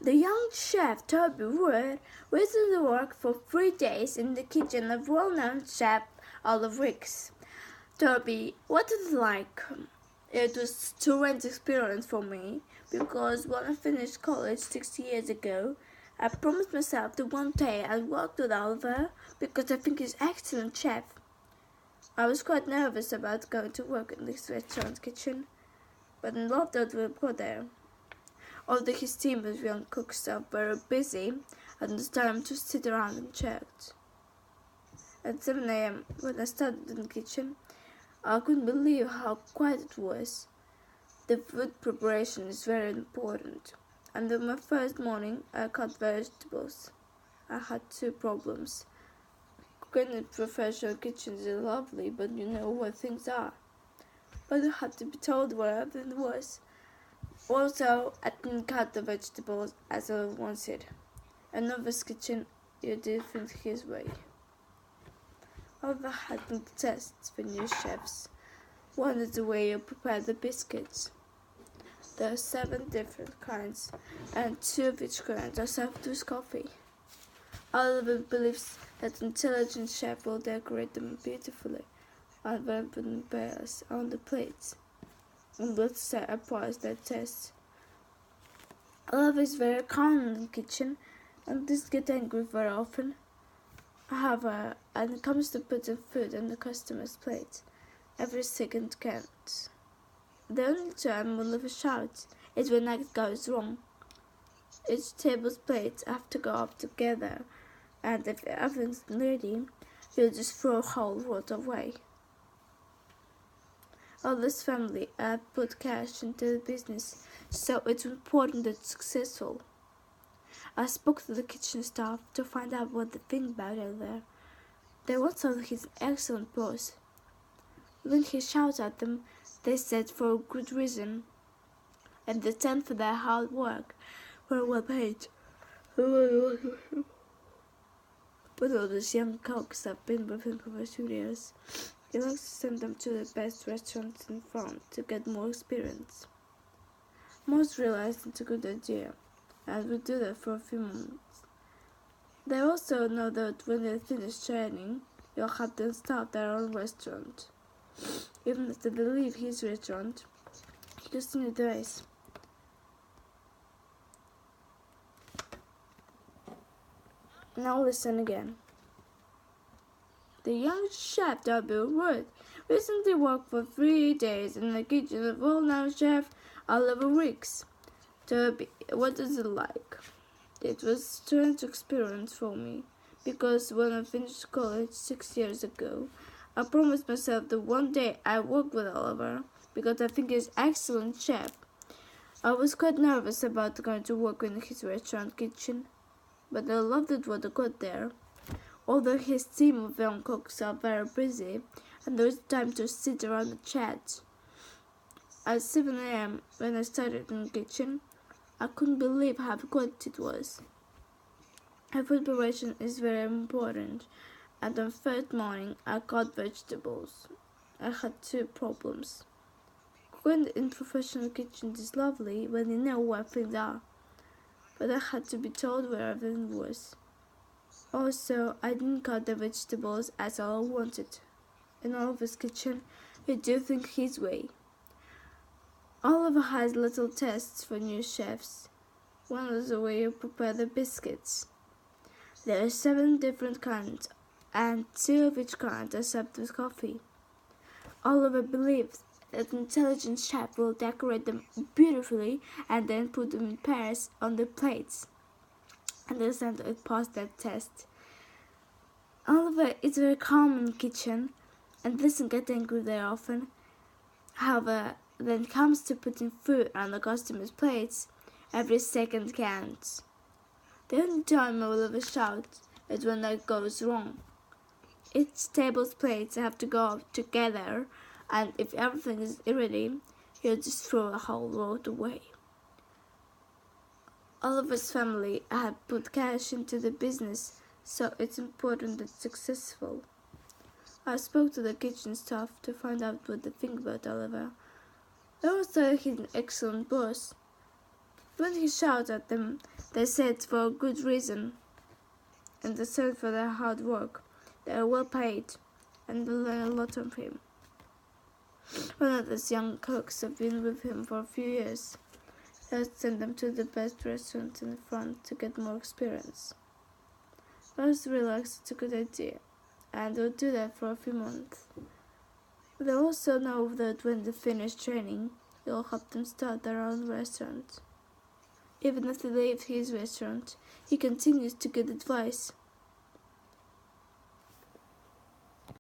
The young chef Toby Wood recently worked for 3 days in the kitchen of well-known chef Olive Ricks. Toby, what is it like? It was a strange experience for me because when I finished college 6 years ago, I promised myself that one day I'd work with Oliver because I think he's an excellent chef. I was quite nervous about going to work in this restaurant kitchen, but I loved that we'd go there. Although his team of young cooks are very busy, and it was time to sit around and chat. At 7 a.m., when I started in the kitchen, I couldn't believe how quiet it was. The food preparation is very important, and on my first morning, I cut vegetables. I had two problems. Cooking in professional kitchens is lovely, but you know what things are. But I had to be told where everything was. Also, I didn't cut the vegetables as I wanted. In Nova's kitchen, you do things his way. Oliver had some tests for new chefs. One is the way you prepare the biscuits. There are 7 different kinds, and 2 of each kind are served with coffee. Oliver believes that an intelligent chef will decorate them beautifully and then put in pairs on the plates. And let's say I pass that test. Oliver is very calm in the kitchen and doesn't get angry very often. However, when it comes to putting food on the customer's plate, every second counts. The only time Oliver shouts is when that goes wrong. Each table's plates have to go up together, and if everything's ready, he'll just throw a whole lot away. Oliver's family have put cash into the business, so it's important that it's successful. I spoke to the kitchen staff to find out what they think about Oliver. They all thought he's an excellent boss. When he shouts at them, they said for a good reason, and they thank for their hard work, were well paid. But all those young cooks have been with him for 2 years. He likes to send them to the best restaurants in France to get more experience. Most realize it's a good idea, and will do that for a few months. They also know that when they finish training, you'll have them start their own restaurant. Even if they leave his restaurant, he continues the race. Now listen again. The young chef W. Wood recently worked for 3 days in the kitchen of well-known chef Oliver Ricks. Toby, what is it like? It was a strange experience for me, because when I finished college 6 years ago, I promised myself that one day I'd work with Oliver, because I think he's an excellent chef. I was quite nervous about going to work in his restaurant kitchen, but I loved it when I got there. Although his team of young cooks are very busy, and there was time to sit around and chat. At 7 a.m., when I started in the kitchen, I couldn't believe how good it was. Food preparation is very important, and on first morning I cut vegetables. I had 2 problems. Cooking in professional kitchens is lovely when you know where things are, but I had to be told where everything was. Also, I didn't cut the vegetables as I wanted. In Oliver's kitchen, we do things his way. Oliver has little tests for new chefs. One is the way you prepare the biscuits. There are 7 different kinds, and 2 of each kind are served with coffee. Oliver believes that an intelligent chef will decorate them beautifully and then put them in pairs on the plates. And the center passed that test. Oliver is very calm in the kitchen and doesn't get angry very often. However, when it comes to putting food on the customer's plates, every second counts. The only time Oliver shouts is when that goes wrong. Each table's plates have to go together, and if everything is ready, he'll just throw a whole lot away. Oliver's family had put cash into the business, so it's important that it's successful. I spoke to the kitchen staff to find out what they think about Oliver. They all said he's an excellent boss. When he shouted at them, they said for a good reason, and they said for their hard work. They are well paid, and they learn a lot from him. One of those young cooks have been with him for a few years. He'll send them to the best restaurant in the front to get more experience. Rose realized it's a good idea, and they'll do that for a few months. But they also know that when they finish training, it'll help them start their own restaurant. Even if they leave his restaurant, he continues to get advice.